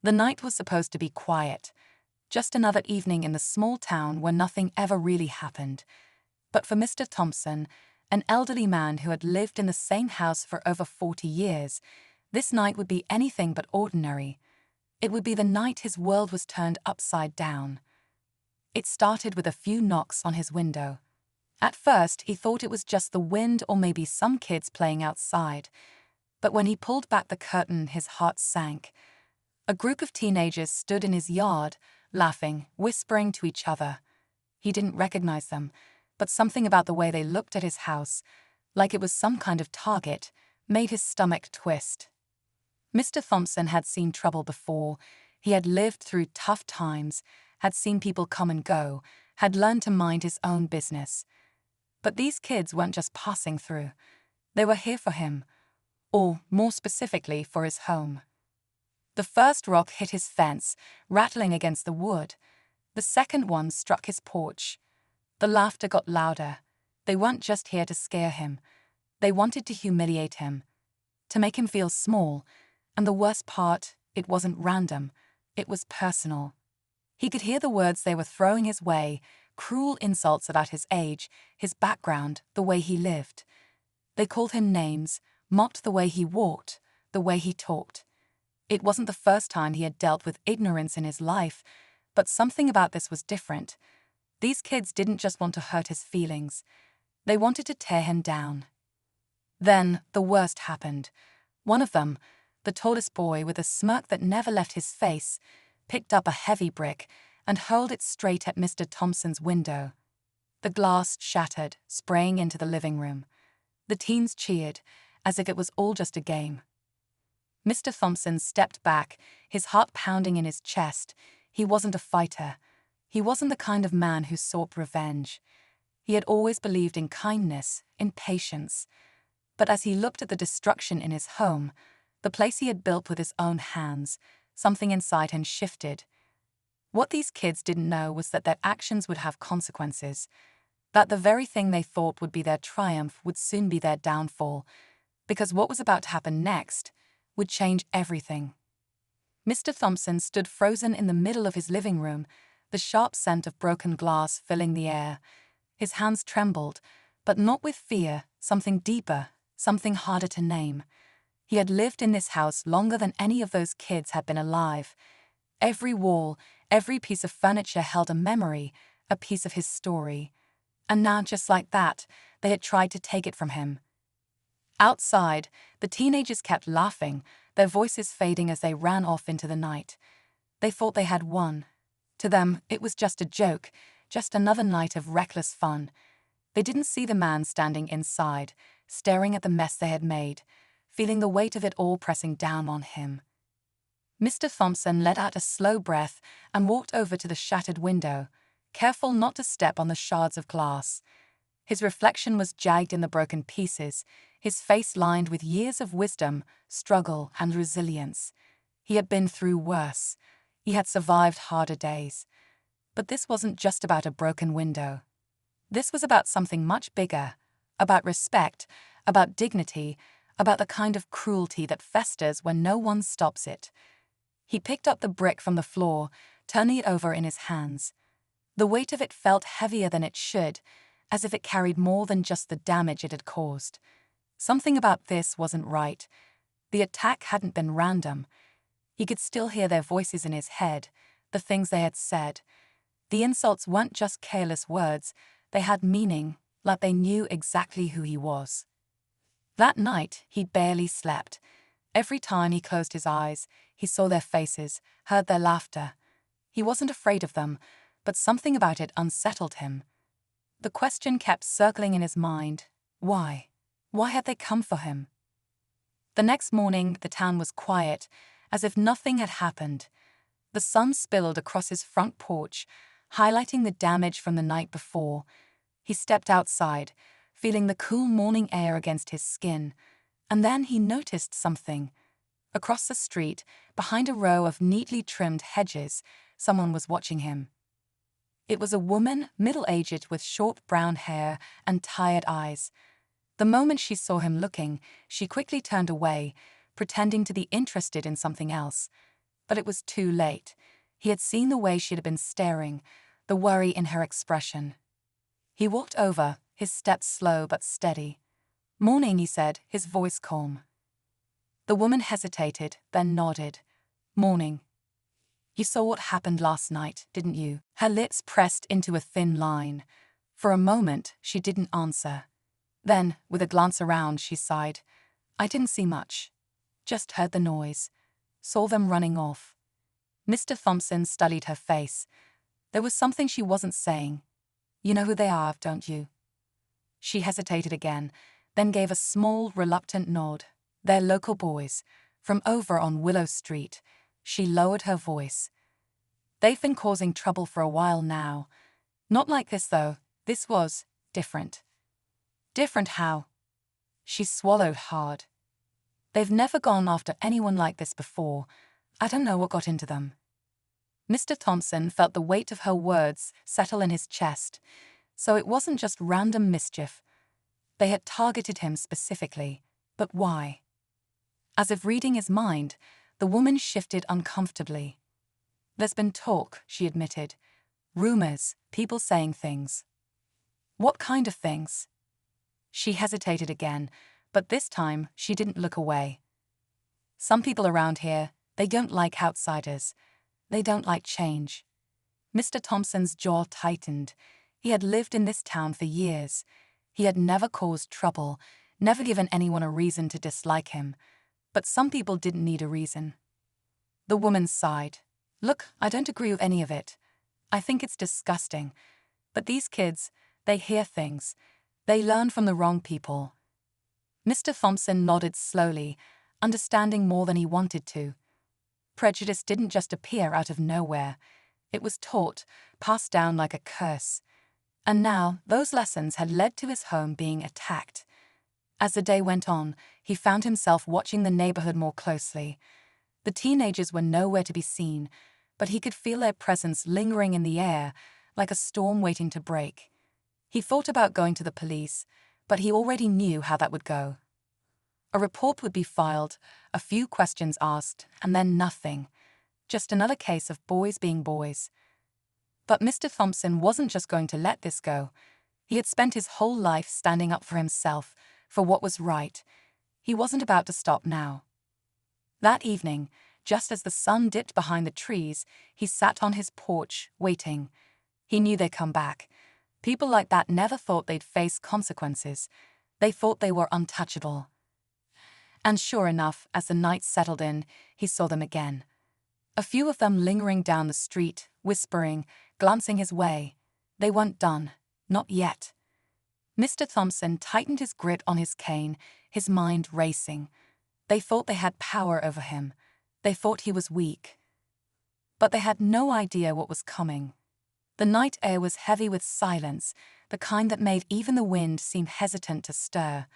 The night was supposed to be quiet, just another evening in the small town where nothing ever really happened. But for Mr. Thompson, an elderly man who had lived in the same house for over 40 years, this night would be anything but ordinary. It would be the night his world was turned upside down. It started with a few knocks on his window. At first, he thought it was just the wind or maybe some kids playing outside. But when he pulled back the curtain, his heart sank. A group of teenagers stood in his yard, laughing, whispering to each other. He didn't recognize them, but something about the way they looked at his house, like it was some kind of target, made his stomach twist. Mr. Thompson had seen trouble before. He had lived through tough times, had seen people come and go, had learned to mind his own business. But these kids weren't just passing through. They were here for him, or more specifically for his home. The first rock hit his fence, rattling against the wood. The second one struck his porch. The laughter got louder. They weren't just here to scare him. They wanted to humiliate him, to make him feel small. And the worst part, it wasn't random. It was personal. He could hear the words they were throwing his way, cruel insults about his age, his background, the way he lived. They called him names, mocked the way he walked, the way he talked. It wasn't the first time he had dealt with ignorance in his life, but something about this was different. These kids didn't just want to hurt his feelings. They wanted to tear him down. Then the worst happened. One of them, the tallest boy with a smirk that never left his face, picked up a heavy brick and hurled it straight at Mr. Thompson's window. The glass shattered, spraying into the living room. The teens cheered, as if it was all just a game. Mr. Thompson stepped back, his heart pounding in his chest. He wasn't a fighter. He wasn't the kind of man who sought revenge. He had always believed in kindness, in patience. But as he looked at the destruction in his home, the place he had built with his own hands, something inside him shifted. What these kids didn't know was that their actions would have consequences, that the very thing they thought would be their triumph would soon be their downfall, because what was about to happen next would change everything. Mr. Thompson stood frozen in the middle of his living room, the sharp scent of broken glass filling the air. His hands trembled, but not with fear, something deeper, something harder to name. He had lived in this house longer than any of those kids had been alive. Every wall, every piece of furniture held a memory, a piece of his story. And now, just like that, they had tried to take it from him. Outside, the teenagers kept laughing, their voices fading as they ran off into the night. They thought they had won. To them, it was just a joke, just another night of reckless fun. They didn't see the man standing inside, staring at the mess they had made, feeling the weight of it all pressing down on him. Mr. Thompson let out a slow breath and walked over to the shattered window, careful not to step on the shards of glass. His reflection was jagged in the broken pieces, his face lined with years of wisdom, struggle, and resilience. He had been through worse. He had survived harder days. But this wasn't just about a broken window. This was about something much bigger, about respect, about dignity, about the kind of cruelty that festers when no one stops it. He picked up the brick from the floor, turning it over in his hands. The weight of it felt heavier than it should, as if it carried more than just the damage it had caused. Something about this wasn't right. The attack hadn't been random. He could still hear their voices in his head, the things they had said. The insults weren't just careless words, they had meaning, like they knew exactly who he was. That night, he barely slept. Every time he closed his eyes, he saw their faces, heard their laughter. He wasn't afraid of them, but something about it unsettled him. The question kept circling in his mind, why? Why had they come for him? The next morning, the town was quiet, as if nothing had happened. The sun spilled across his front porch, highlighting the damage from the night before. He stepped outside, feeling the cool morning air against his skin, and then he noticed something. Across the street, behind a row of neatly trimmed hedges, someone was watching him. It was a woman, middle-aged, with short brown hair and tired eyes. The moment she saw him looking, she quickly turned away, pretending to be interested in something else. But it was too late. He had seen the way she had been staring, the worry in her expression. He walked over, his steps slow but steady. "Morning," he said, his voice calm. The woman hesitated, then nodded. "Morning. You saw what happened last night, didn't you?" Her lips pressed into a thin line. For a moment, she didn't answer. Then, with a glance around, she sighed. "I didn't see much. Just heard the noise. Saw them running off." Mr. Thompson studied her face. There was something she wasn't saying. "You know who they are, don't you?" She hesitated again, then gave a small, reluctant nod. "They're local boys, from over on Willow Street." She lowered her voice. "They've been causing trouble for a while now. Not like this, though. This was different." "Different how?" She swallowed hard. "They've never gone after anyone like this before. I don't know what got into them." Mr. Thompson felt the weight of her words settle in his chest. So it wasn't just random mischief. They had targeted him specifically. But why? As if reading his mind, the woman shifted uncomfortably. "There's been talk," she admitted. "Rumors, people saying things." "What kind of things?" She hesitated again, but this time she didn't look away. "Some people around here, they don't like outsiders. They don't like change." Mr. Thompson's jaw tightened. He had lived in this town for years. He had never caused trouble, never given anyone a reason to dislike him. But some people didn't need a reason. The woman sighed. "Look, I don't agree with any of it. I think it's disgusting. But these kids, they hear things. They learn from the wrong people." Mr. Thompson nodded slowly, understanding more than he wanted to. Prejudice didn't just appear out of nowhere. It was taught, passed down like a curse. And now, those lessons had led to his home being attacked. As the day went on, he found himself watching the neighborhood more closely. The teenagers were nowhere to be seen, but he could feel their presence lingering in the air, like a storm waiting to break. He thought about going to the police, but he already knew how that would go. A report would be filed, a few questions asked, and then nothing. Just another case of boys being boys. But Mr. Thompson wasn't just going to let this go. He had spent his whole life standing up for himself, for what was right. He wasn't about to stop now. That evening, just as the sun dipped behind the trees, he sat on his porch, waiting. He knew they'd come back. People like that never thought they'd face consequences. They thought they were untouchable. And sure enough, as the night settled in, he saw them again. A few of them lingering down the street, whispering, glancing his way. They weren't done. Not yet. Mr. Thompson tightened his grip on his cane, his mind racing. They thought they had power over him. They thought he was weak. But they had no idea what was coming. The night air was heavy with silence, the kind that made even the wind seem hesitant to stir.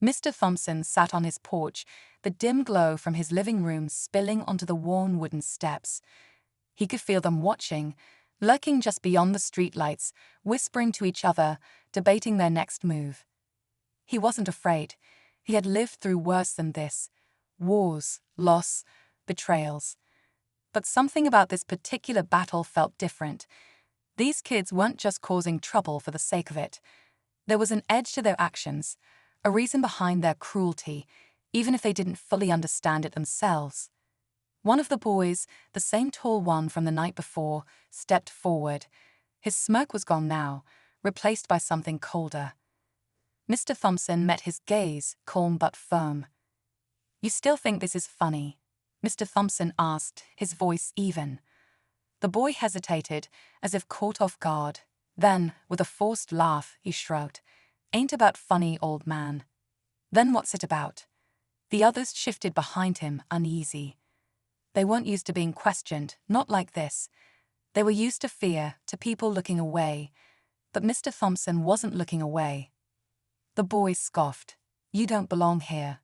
Mr. Thompson sat on his porch, the dim glow from his living room spilling onto the worn wooden steps. He could feel them watching, lurking just beyond the streetlights, whispering to each other, debating their next move. He wasn't afraid. He had lived through worse than this. Wars, loss, betrayals. But something about this particular battle felt different. These kids weren't just causing trouble for the sake of it. There was an edge to their actions, a reason behind their cruelty, even if they didn't fully understand it themselves. One of the boys, the same tall one from the night before, stepped forward. His smirk was gone now, replaced by something colder. Mr. Thompson met his gaze, calm but firm. "You still think this is funny?" Mr. Thompson asked, his voice even. The boy hesitated, as if caught off guard. Then, with a forced laugh, he shrugged. "Ain't about funny, old man." "Then what's it about?" The others shifted behind him, uneasy. They weren't used to being questioned, not like this. They were used to fear, to people looking away. But Mr. Thompson wasn't looking away. The boy scoffed. "You don't belong here."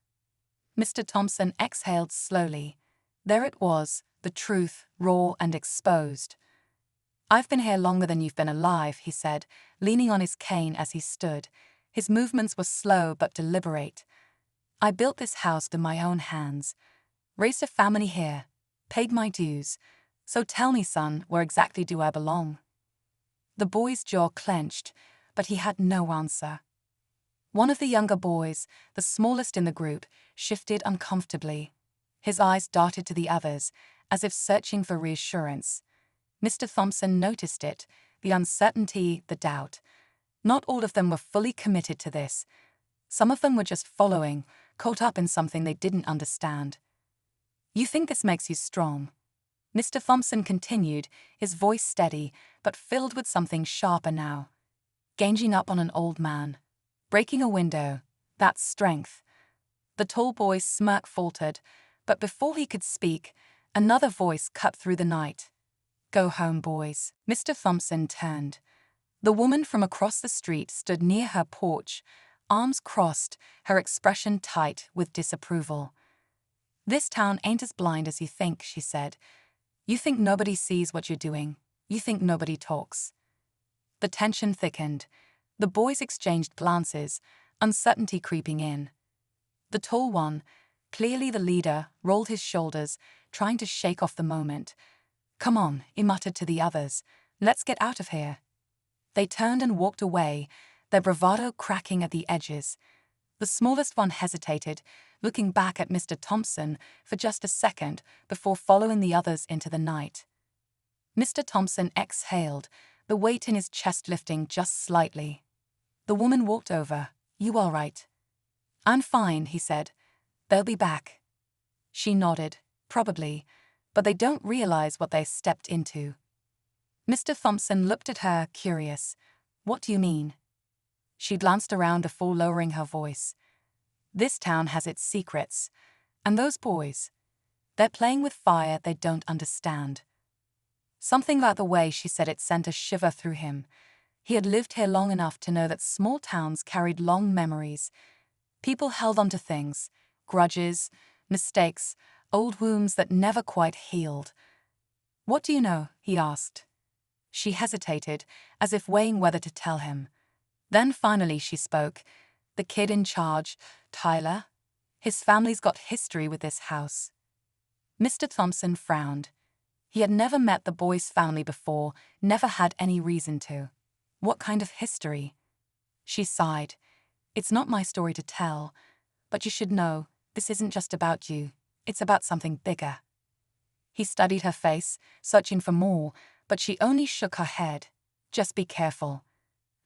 Mr. Thompson exhaled slowly. There it was, the truth, raw and exposed. "I've been here longer than you've been alive," he said, leaning on his cane as he stood. His movements were slow but deliberate. "I built this house with my own hands. Raised a family here. paid my dues. So tell me, son, where exactly do I belong?" The boy's jaw clenched, but he had no answer. One of the younger boys, the smallest in the group, shifted uncomfortably. His eyes darted to the others, as if searching for reassurance. Mr. Thompson noticed it, the uncertainty, the doubt. Not all of them were fully committed to this. Some of them were just following, caught up in something they didn't understand. "You think this makes you strong?" Mr. Thompson continued, his voice steady, but filled with something sharper now. "Ganging up on an old man. Breaking a window. That's strength." The tall boy's smirk faltered, but before he could speak, another voice cut through the night. "Go home, boys." Mr. Thompson turned. The woman from across the street stood near her porch, arms crossed, her expression tight with disapproval. "This town ain't as blind as you think," she said. "You think nobody sees what you're doing. You think nobody talks." The tension thickened. The boys exchanged glances, uncertainty creeping in. The tall one, clearly the leader, rolled his shoulders, trying to shake off the moment. "Come on," he muttered to the others. "Let's get out of here." They turned and walked away, their bravado cracking at the edges. The smallest one hesitated, looking back at Mr. Thompson for just a second before following the others into the night. Mr. Thompson exhaled, the weight in his chest lifting just slightly. The woman walked over. "You all right?" "I'm fine," he said. "They'll be back." She nodded. "Probably, but they don't realize what they stepped into." Mr. Thompson looked at her, curious. "What do you mean?" She glanced around before lowering her voice. "This town has its secrets. And those boys, they're playing with fire they don't understand." Something about the way she said it sent a shiver through him. He had lived here long enough to know that small towns carried long memories. People held on to things, grudges, mistakes, old wounds that never quite healed. "What do you know?" he asked. She hesitated, as if weighing whether to tell him. Then finally she spoke. "The kid in charge, Tyler. His family's got history with this house." Mr. Thompson frowned. He had never met the boy's family before, never had any reason to. "What kind of history?" She sighed. "It's not my story to tell, but you should know, this isn't just about you. It's about something bigger." He studied her face, searching for more, but she only shook her head. "Just be careful."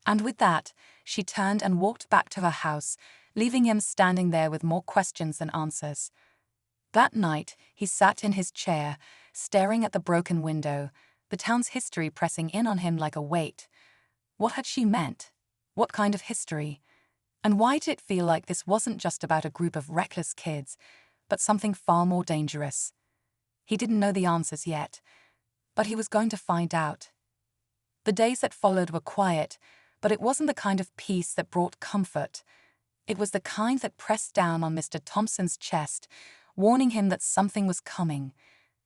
And with that, she turned and walked back to her house, leaving him standing there with more questions than answers. That night, he sat in his chair, staring at the broken window, the town's history pressing in on him like a weight. What had she meant? What kind of history? And why did it feel like this wasn't just about a group of reckless kids, but something far more dangerous? He didn't know the answers yet, but he was going to find out. The days that followed were quiet, but it wasn't the kind of peace that brought comfort. It was the kind that pressed down on Mr. Thompson's chest, warning him that something was coming.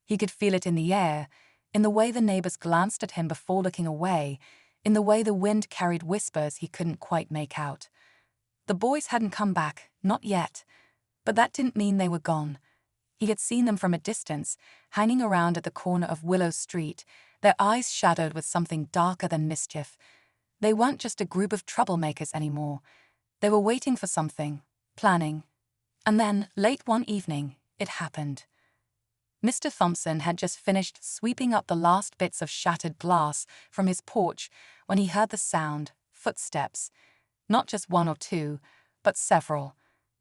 He could feel it in the air, in the way the neighbors glanced at him before looking away, in the way the wind carried whispers he couldn't quite make out. The boys hadn't come back, not yet, but that didn't mean they were gone. He had seen them from a distance, hanging around at the corner of Willow Street, their eyes shadowed with something darker than mischief. They weren't just a group of troublemakers anymore. They were waiting for something, planning. And then, late one evening, it happened. Mr. Thompson had just finished sweeping up the last bits of shattered glass from his porch when he heard the sound, footsteps. Not just one or two, but several.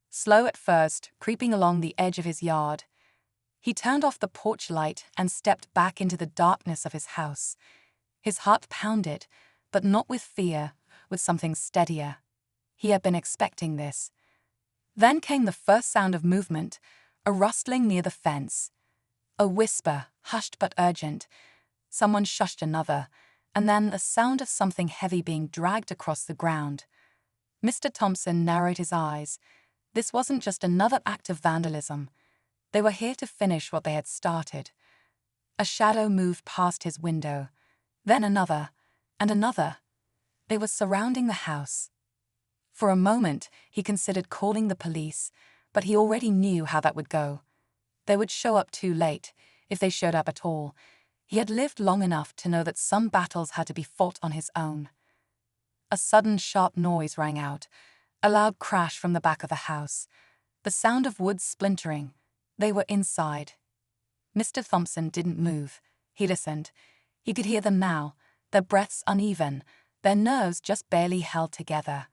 Slow at first, creeping along the edge of his yard. He turned off the porch light and stepped back into the darkness of his house. His heart pounded, but not with fear, with something steadier. He had been expecting this. Then came the first sound of movement, a rustling near the fence. A whisper, hushed but urgent. Someone shushed another, and then the sound of something heavy being dragged across the ground. Mr. Thompson narrowed his eyes. This wasn't just another act of vandalism. They were here to finish what they had started. A shadow moved past his window. Then another, and another. They were surrounding the house. For a moment, he considered calling the police, but he already knew how that would go. They would show up too late. if they showed up at all. He had lived long enough to know that some battles had to be fought on his own. A sudden sharp noise rang out, a loud crash from the back of the house. The sound of wood splintering. They were inside. Mr. Thompson didn't move. He listened. He could hear them now, their breaths uneven, their nerves just barely held together.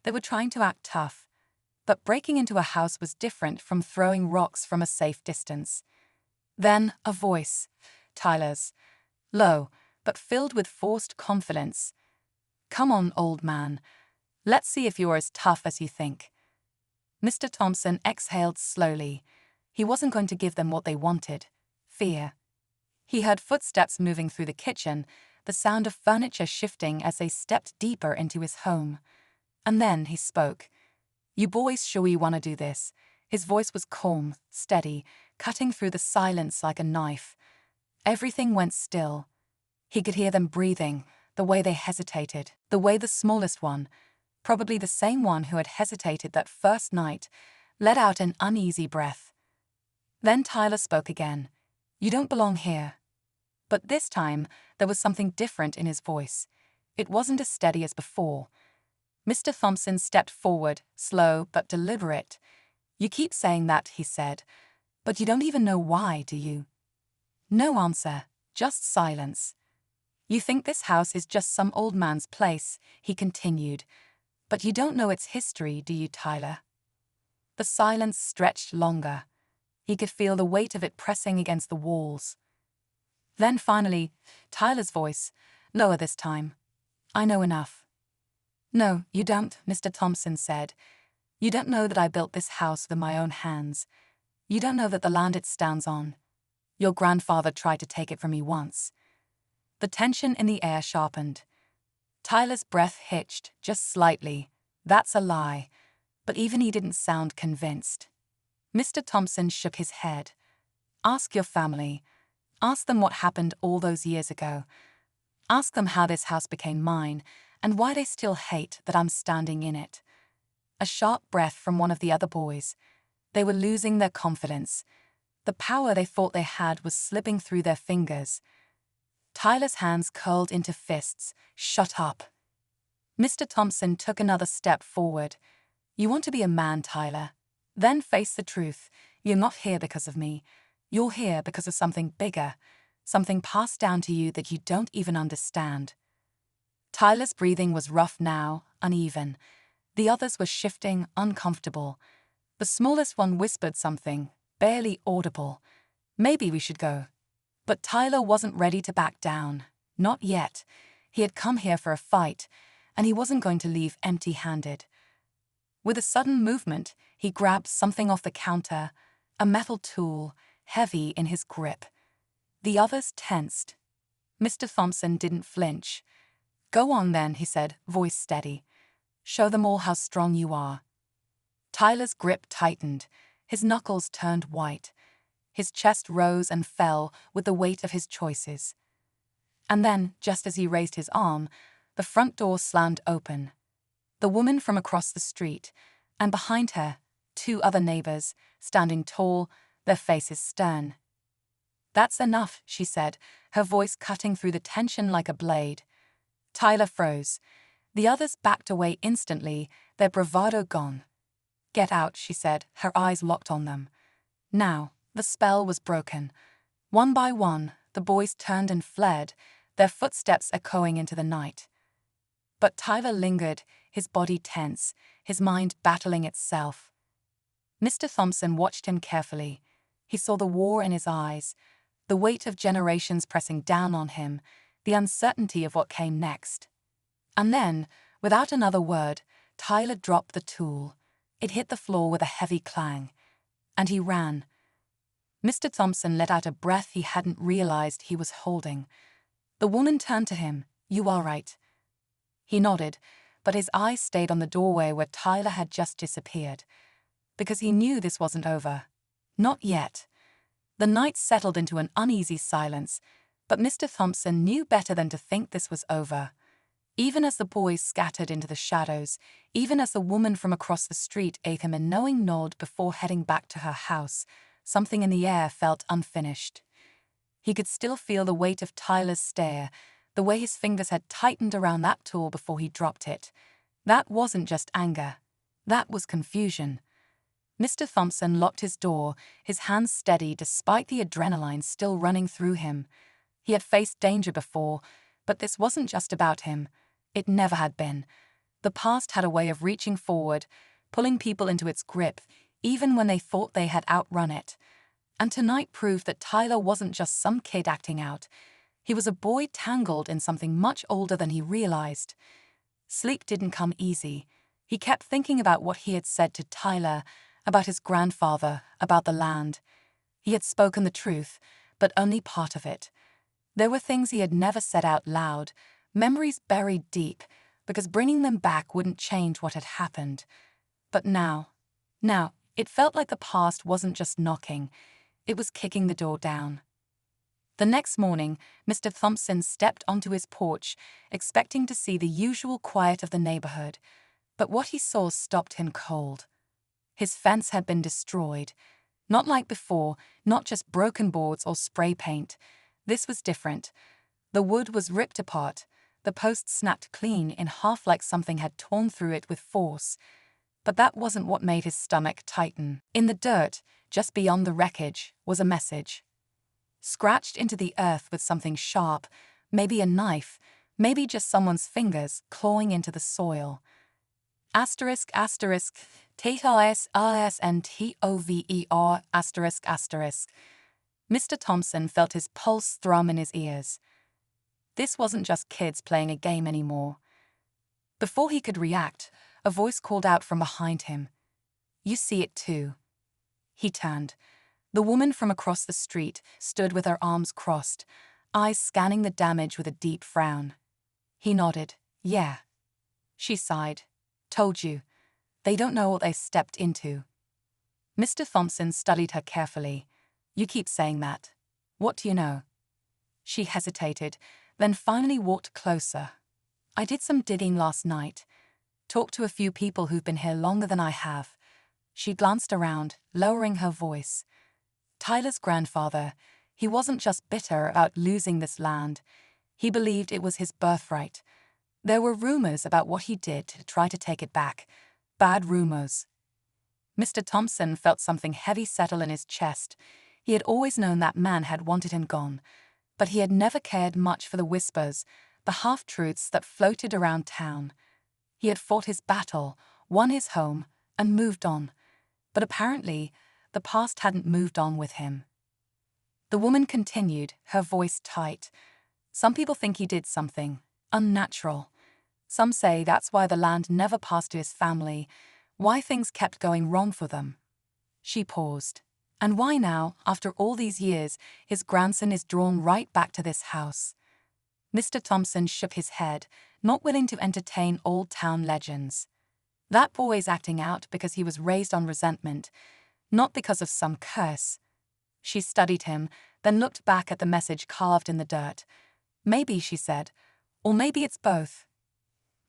They were trying to act tough, but breaking into a house was different from throwing rocks from a safe distance. Then a voice, Tyler's, low, but filled with forced confidence. "Come on, old man. Let's see if you're as tough as you think." Mr. Thompson exhaled slowly. He wasn't going to give them what they wanted, fear. He heard footsteps moving through the kitchen, the sound of furniture shifting as they stepped deeper into his home. And then he spoke. "You boys sure you want to do this?" His voice was calm, steady, cutting through the silence like a knife. Everything went still. He could hear them breathing, the way they hesitated, the way the smallest one, probably the same one who had hesitated that first night, let out an uneasy breath. Then Tyler spoke again. "You don't belong here." But this time, there was something different in his voice. It wasn't as steady as before. Mr. Thompson stepped forward, slow but deliberate. "You keep saying that," he said, "but you don't even know why, do you?" No answer, just silence. "You think this house is just some old man's place," he continued, "but you don't know its history, do you, Tyler?" The silence stretched longer. He could feel the weight of it pressing against the walls. Then finally, Tyler's voice, lower this time. "I know enough." "No, you don't," Mr. Thompson said. "You don't know that I built this house with my own hands. You don't know that the land it stands on. Your grandfather tried to take it from me once." The tension in the air sharpened. Tyler's breath hitched, just slightly. That's a lie. But even he didn't sound convinced. Mr. Thompson shook his head. "Ask your family. Ask them what happened all those years ago. Ask them how this house became mine, and why they still hate that I'm standing in it." A sharp breath from one of the other boys. They were losing their confidence. The power they thought they had was slipping through their fingers. Tyler's hands curled into fists. "Shut up." Mr. Thompson took another step forward. "You want to be a man, Tyler? Then face the truth. You're not here because of me. You're here because of something bigger, something passed down to you that you don't even understand." Tyler's breathing was rough now, uneven. The others were shifting, uncomfortable. The smallest one whispered something, barely audible. "Maybe we should go." But Tyler wasn't ready to back down. Not yet. He had come here for a fight, and he wasn't going to leave empty-handed. With a sudden movement, he grabbed something off the counter, a metal tool, heavy in his grip. The others tensed. Mr. Thompson didn't flinch. "Go on then," he said, voice steady. "Show them all how strong you are." Tyler's grip tightened. His knuckles turned white. His chest rose and fell with the weight of his choices. And then, just as he raised his arm, the front door slammed open. The woman from across the street, and behind her, 2 other neighbors, standing tall, their faces stern. "That's enough," she said, her voice cutting through the tension like a blade. Tyler froze. The others backed away instantly, their bravado gone. "Get out," she said, her eyes locked on them. Now, the spell was broken. One by one, the boys turned and fled, their footsteps echoing into the night. But Tyler lingered, his body tense, his mind battling itself. Mr. Thompson watched him carefully. He saw the war in his eyes, the weight of generations pressing down on him, the uncertainty of what came next. And then, without another word, Tyler dropped the tool. It hit the floor with a heavy clang. And he ran. Mr. Thompson let out a breath he hadn't realized he was holding. The woman turned to him. "You all right?" He nodded, but his eyes stayed on the doorway where Tyler had just disappeared. Because he knew this wasn't over. Not yet. The night settled into an uneasy silence, but Mr. Thompson knew better than to think this was over. Even as the boys scattered into the shadows, even as the woman from across the street gave him a knowing nod before heading back to her house, Something in the air felt unfinished. He could still feel the weight of Tyler's stare, the way his fingers had tightened around that tool before he dropped it. That wasn't just anger. That was confusion. Mr. Thompson locked his door, his hands steady despite the adrenaline still running through him. He had faced danger before, but this wasn't just about him. It never had been. The past had a way of reaching forward, pulling people into its grip, even when they thought they had outrun it. And tonight proved that Tyler wasn't just some kid acting out. He was a boy tangled in something much older than he realized. Sleep didn't come easy. He kept thinking about what he had said to Tyler, about his grandfather, about the land. He had spoken the truth, but only part of it. There were things he had never said out loud, memories buried deep, because bringing them back wouldn't change what had happened. But now, it felt like the past wasn't just knocking, it was kicking the door down. The next morning, Mr. Thompson stepped onto his porch, expecting to see the usual quiet of the neighborhood. But what he saw stopped him cold. His fence had been destroyed. Not like before, not just broken boards or spray paint. This was different. The wood was ripped apart, the post snapped clean in half like something had torn through it with force. But that wasn't what made his stomach tighten. In the dirt, just beyond the wreckage, was a message. Scratched into the earth with something sharp, maybe a knife, maybe just someone's fingers clawing into the soil. Asterisk, asterisk, TISRSNTOVER, asterisk, asterisk. Mr. Thompson felt his pulse thrum in his ears. This wasn't just kids playing a game anymore. Before he could react, a voice called out from behind him. "You see it too." He turned. The woman from across the street stood with her arms crossed, eyes scanning the damage with a deep frown. He nodded. "Yeah." She sighed. "Told you. They don't know what they stepped into." Mr. Thompson studied her carefully. "You keep saying that. What do you know?" She hesitated, then finally walked closer. "I did some digging last night. Talked to a few people who've been here longer than I have." She glanced around, lowering her voice. Tyler's grandfather, he wasn't just bitter about losing this land. He believed it was his birthright. There were rumors about what he did to try to take it back. Bad rumors. Mr. Thompson felt something heavy settle in his chest. He had always known that man had wanted him gone, but he had never cared much for the whispers, the half-truths that floated around town. He had fought his battle, won his home, and moved on. But apparently, the past hadn't moved on with him. The woman continued, her voice tight. "Some people think he did something unnatural. Some say that's why the land never passed to his family, why things kept going wrong for them." She paused. "And why now, after all these years, his grandson is drawn right back to this house?" Mr. Thompson shook his head, not willing to entertain old town legends. "That boy's acting out because he was raised on resentment, not because of some curse." She studied him, then looked back at the message carved in the dirt. "Maybe," she said, "or maybe it's both."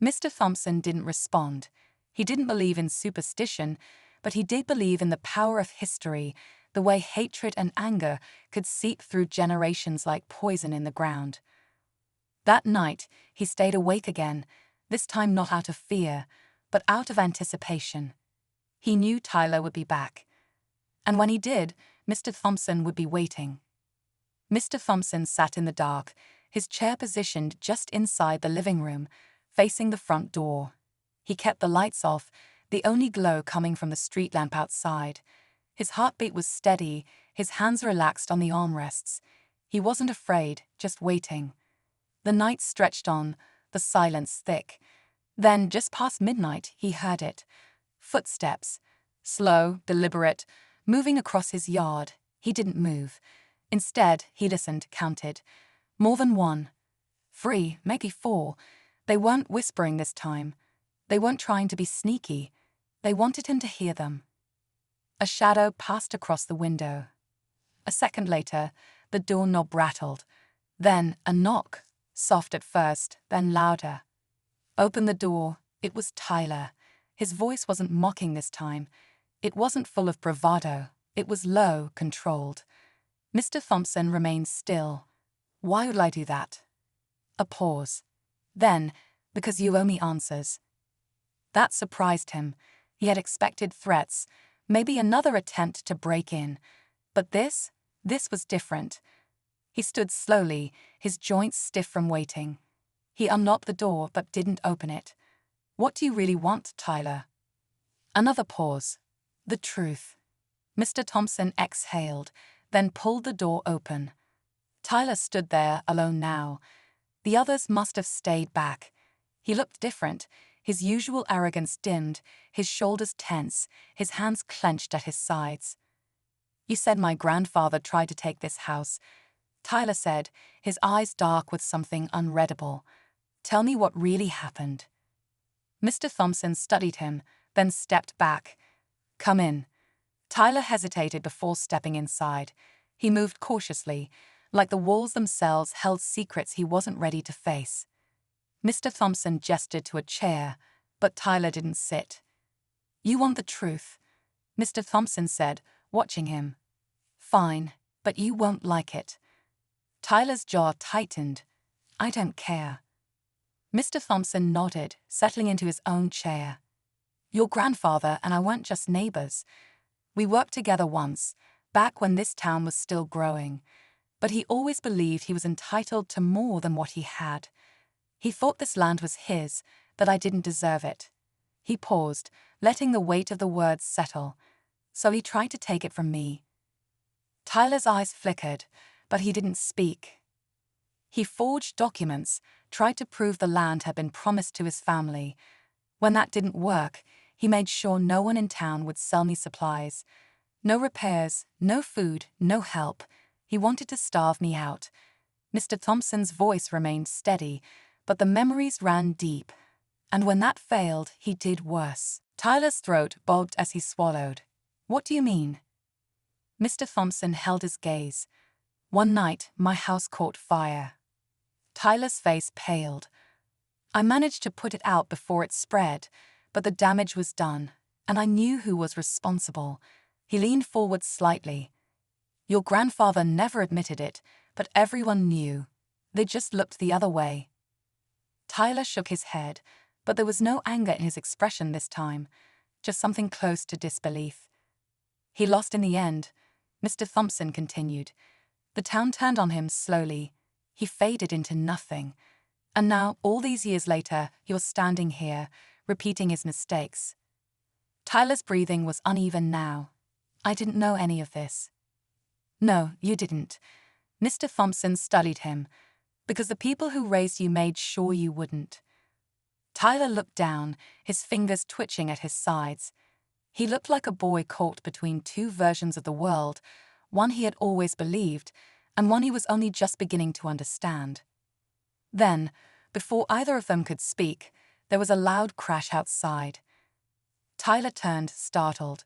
Mr. Thompson didn't respond. He didn't believe in superstition, but he did believe in the power of history, the way hatred and anger could seep through generations like poison in the ground. That night, he stayed awake again, this time not out of fear, but out of anticipation. He knew Tyler would be back. And when he did, Mr. Thompson would be waiting. Mr. Thompson sat in the dark, his chair positioned just inside the living room, facing the front door. He kept the lights off, the only glow coming from the street lamp outside. His heartbeat was steady, his hands relaxed on the armrests. He wasn't afraid, just waiting. The night stretched on, the silence thick. Then, just past midnight, he heard it. Footsteps. Slow, deliberate, moving across his yard. He didn't move. Instead, he listened, counted. More than one. 3, maybe 4. They weren't whispering this time. They weren't trying to be sneaky. They wanted him to hear them. A shadow passed across the window. A second later, the doorknob rattled. Then a knock, soft at first, then louder. Open the door. It was Tyler. His voice wasn't mocking this time. It wasn't full of bravado, It was low, controlled. Mr. Thompson remained still. Why would I do that? A pause. Then, because you owe me answers. That surprised him. He had expected threats, maybe another attempt to break in. But this was different. He stood slowly, his joints stiff from waiting. He unlocked the door but didn't open it. What do you really want, Tyler? Another pause. The truth. Mr. Thompson exhaled, then pulled the door open. Tyler stood there, alone now. The others must have stayed back. He looked different, his usual arrogance dimmed, his shoulders tense, his hands clenched at his sides. You said my grandfather tried to take this house, Tyler said, his eyes dark with something unreadable. Tell me what really happened. Mr. Thompson studied him, then stepped back. Come in. Tyler hesitated before stepping inside. He moved cautiously, like the walls themselves held secrets he wasn't ready to face. Mr. Thompson gestured to a chair, but Tyler didn't sit. You want the truth, Mr. Thompson said, watching him. Fine, but you won't like it. Tyler's jaw tightened. I don't care. Mr. Thompson nodded, settling into his own chair. Your grandfather and I weren't just neighbors. We worked together once, back when this town was still growing. But he always believed he was entitled to more than what he had. He thought this land was his, that I didn't deserve it. He paused, letting the weight of the words settle. So he tried to take it from me. Tyler's eyes flickered, but he didn't speak. He forged documents, tried to prove the land had been promised to his family. When that didn't work, he made sure no one in town would sell me supplies. No repairs, no food, no help. He wanted to starve me out. Mr. Thompson's voice remained steady, but the memories ran deep. And when that failed, he did worse. Tyler's throat bobbed as he swallowed. What do you mean? Mr. Thompson held his gaze. One night, my house caught fire. Tyler's face paled. I managed to put it out before it spread, but the damage was done, and I knew who was responsible. He leaned forward slightly. Your grandfather never admitted it, but everyone knew. They just looked the other way. Tyler shook his head, but there was no anger in his expression this time, just something close to disbelief. He lost in the end, Mr. Thompson continued. The town turned on him slowly. He faded into nothing. And now, all these years later, he was standing here, repeating his mistakes. Tyler's breathing was uneven now. I didn't know any of this. No, you didn't. Mr. Thompson studied him, because the people who raised you made sure you wouldn't. Tyler looked down, his fingers twitching at his sides. He looked like a boy caught between two versions of the world, one he had always believed, and one he was only just beginning to understand. Then, before either of them could speak, there was a loud crash outside. Tyler turned, startled.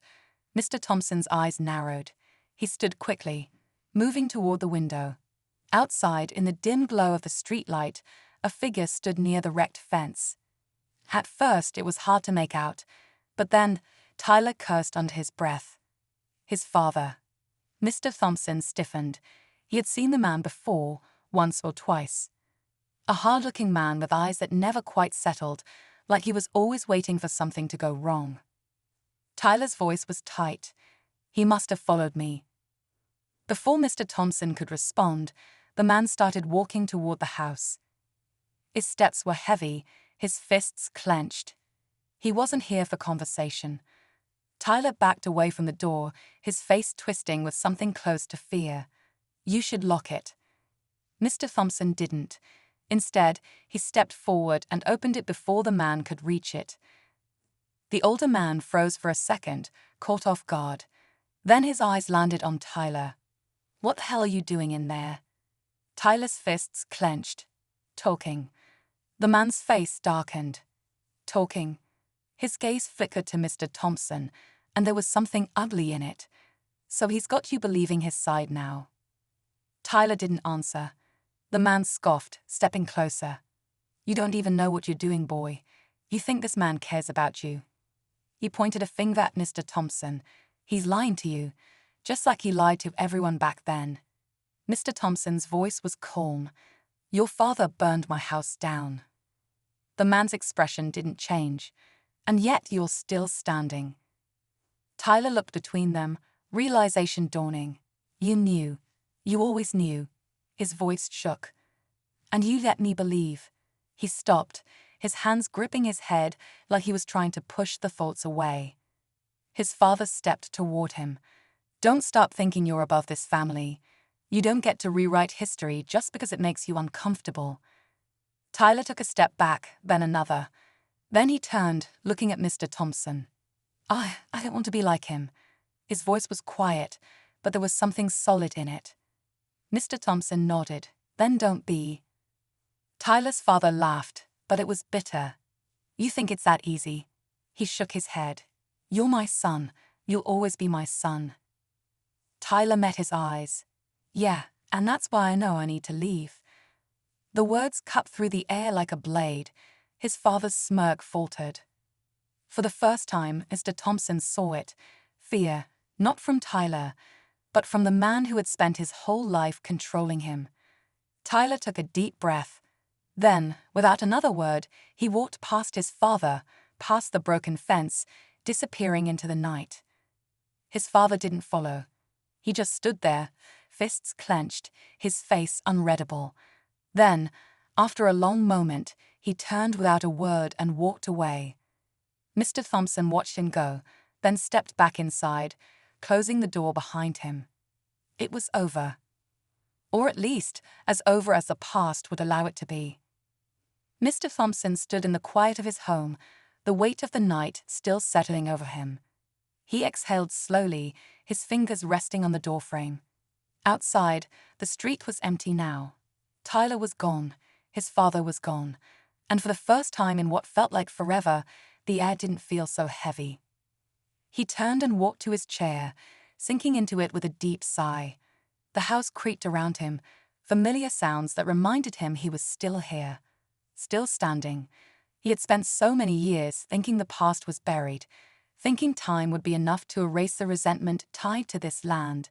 Mr. Thompson's eyes narrowed. He stood quickly, moving toward the window. Outside, in the dim glow of the streetlight, a figure stood near the wrecked fence. At first, it was hard to make out, but then Tyler cursed under his breath. His father. Mr. Thompson stiffened. He had seen the man before, once or twice. A hard-looking man with eyes that never quite settled, like he was always waiting for something to go wrong. Tyler's voice was tight. He must have followed me. Before Mr. Thompson could respond, the man started walking toward the house. His steps were heavy, his fists clenched. He wasn't here for conversation. Tyler backed away from the door, his face twisting with something close to fear. You should lock it. Mr. Thompson didn't. Instead, he stepped forward and opened it before the man could reach it. The older man froze for a second, caught off guard. Then his eyes landed on Tyler. What the hell are you doing in there? Tyler's fists clenched. Talking. The man's face darkened. Talking. His gaze flickered to Mr. Thompson, and there was something ugly in it. So he's got you believing his side now. Tyler didn't answer. The man scoffed, stepping closer. You don't even know what you're doing, boy. You think this man cares about you. He pointed a finger at Mr. Thompson. He's lying to you. just like he lied to everyone back then. Mr. Thompson's voice was calm. Your father burned my house down. The man's expression didn't change, and yet you're still standing. Tyler looked between them, realization dawning. You knew. You always knew. His voice shook. And you let me believe. He stopped, his hands gripping his head like he was trying to push the thoughts away. His father stepped toward him. Don't start thinking you're above this family. You don't get to rewrite history just because it makes you uncomfortable. Tyler took a step back, then another. Then he turned, looking at Mr. Thompson. I don't want to be like him. His voice was quiet, but there was something solid in it. Mr. Thompson nodded. Then don't be. Tyler's father laughed, but it was bitter. You think it's that easy? He shook his head. You're my son. You'll always be my son. Tyler met his eyes. Yeah, and that's why I know I need to leave. The words cut through the air like a blade. His father's smirk faltered. For the first time, Mr. Thompson saw it. Fear, not from Tyler, but from the man who had spent his whole life controlling him. Tyler took a deep breath. Then, without another word, he walked past his father, past the broken fence, disappearing into the night. His father didn't follow. He just stood there, fists clenched, his face unreadable. Then, after a long moment, he turned without a word and walked away. Mr. Thompson watched him go, then stepped back inside, closing the door behind him. It was over. Or at least, as over as the past would allow it to be. Mr. Thompson stood in the quiet of his home, the weight of the night still settling over him. He exhaled slowly, his fingers resting on the doorframe. Outside, the street was empty now. Tyler was gone, his father was gone, and for the first time in what felt like forever, the air didn't feel so heavy. He turned and walked to his chair, sinking into it with a deep sigh. The house creaked around him, familiar sounds that reminded him he was still here, still standing. He had spent so many years thinking the past was buried, thinking time would be enough to erase the resentment tied to this land.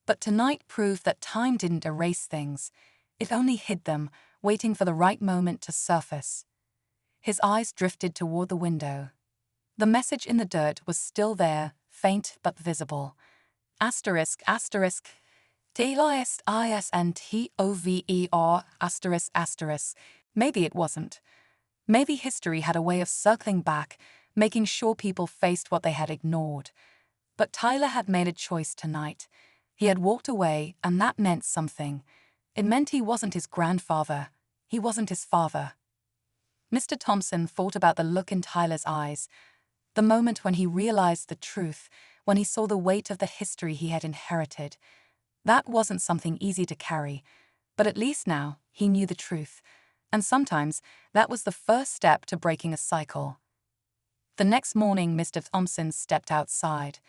But tonight proved that time didn't erase things. It only hid them, waiting for the right moment to surface. His eyes drifted toward the window. The message in the dirt was still there, faint but visible. Asterisk, asterisk, TLISISNTOVER, asterisk, asterisk. Maybe it wasn't. Maybe history had a way of circling back, making sure people faced what they had ignored. But Tyler had made a choice tonight. He had walked away, and that meant something. It meant he wasn't his grandfather. He wasn't his father. Mr. Thompson thought about the look in Tyler's eyes, the moment when he realized the truth, when he saw the weight of the history he had inherited. That wasn't something easy to carry, but at least now he knew the truth, and sometimes that was the first step to breaking a cycle. The next morning, Mr. Thompson stepped outside.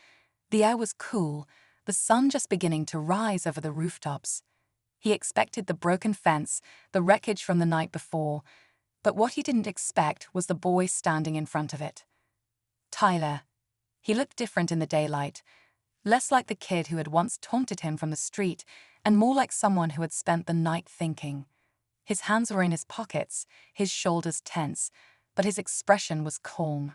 The air was cool, the sun just beginning to rise over the rooftops. He expected the broken fence, the wreckage from the night before, but what he didn't expect was the boy standing in front of it. Tyler. He looked different in the daylight, less like the kid who had once taunted him from the street, and more like someone who had spent the night thinking. His hands were in his pockets, his shoulders tense, but his expression was calm.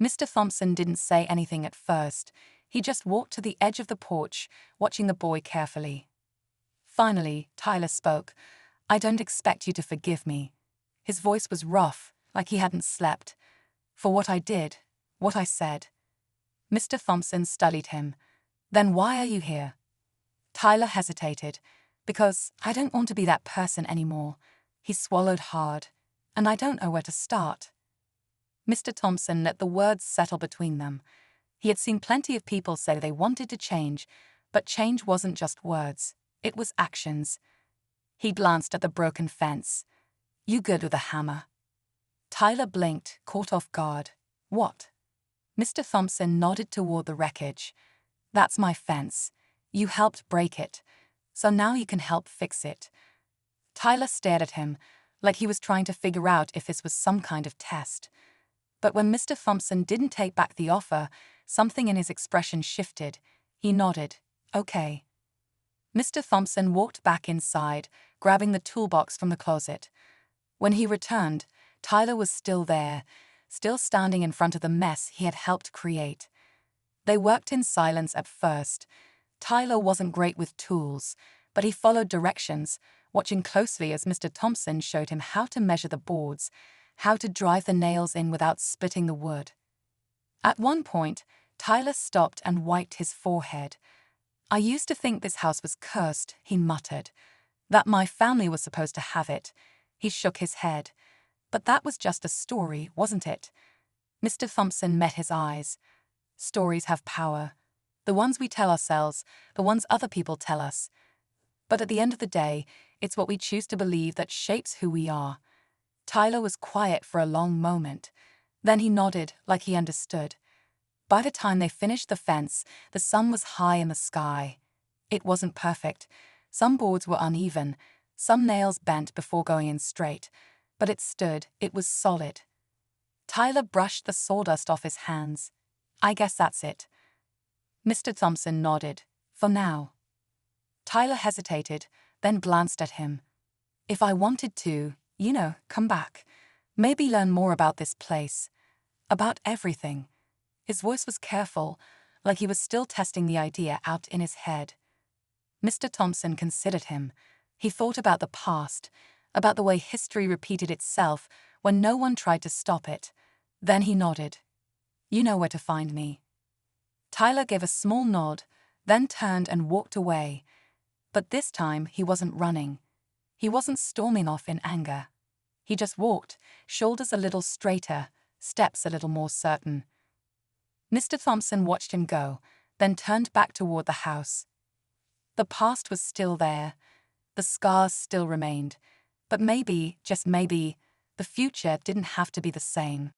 Mr. Thompson didn't say anything at first. He just walked to the edge of the porch, watching the boy carefully. Finally, Tyler spoke. I don't expect you to forgive me. His voice was rough, like he hadn't slept. For what I did, what I said. Mr. Thompson studied him. Then why are you here? Tyler hesitated. Because I don't want to be that person anymore. He swallowed hard. And I don't know where to start. Mr. Thompson let the words settle between them. He had seen plenty of people say they wanted to change, but change wasn't just words. It was actions. He glanced at the broken fence. You good with a hammer? Tyler blinked, caught off guard. What? Mr. Thompson nodded toward the wreckage. That's my fence. You helped break it. So now you can help fix it. Tyler stared at him, like he was trying to figure out if this was some kind of test. But when Mr. Thompson didn't take back the offer, something in his expression shifted. He nodded. Okay. Mr. Thompson walked back inside, grabbing the toolbox from the closet. When he returned, Tyler was still there, still standing in front of the mess he had helped create. They worked in silence at first. Tyler wasn't great with tools, but he followed directions, watching closely as Mr. Thompson showed him how to measure the boards, how to drive the nails in without splitting the wood. At one point, Tyler stopped and wiped his forehead. I used to think this house was cursed, he muttered. That my family was supposed to have it. He shook his head. But that was just a story, wasn't it? Mr. Thompson met his eyes. Stories have power. The ones we tell ourselves, the ones other people tell us. But at the end of the day, it's what we choose to believe that shapes who we are. Tyler was quiet for a long moment. Then he nodded like he understood. By the time they finished the fence, the sun was high in the sky. It wasn't perfect. Some boards were uneven, some nails bent before going in straight, but it stood, it was solid. Tyler brushed the sawdust off his hands. I guess that's it. Mr. Thompson nodded. For now. Tyler hesitated, then glanced at him. If I wanted to, come back. Maybe learn more about this place. About everything. His voice was careful, like he was still testing the idea out in his head. Mr. Thompson considered him. He thought about the past, about the way history repeated itself when no one tried to stop it. Then he nodded. You know where to find me. Tyler gave a small nod, then turned and walked away. But this time he wasn't running. He wasn't storming off in anger. He just walked, shoulders a little straighter, steps a little more certain. Mr. Thompson watched him go, then turned back toward the house. The past was still there. The scars still remained. But maybe, just maybe, the future didn't have to be the same.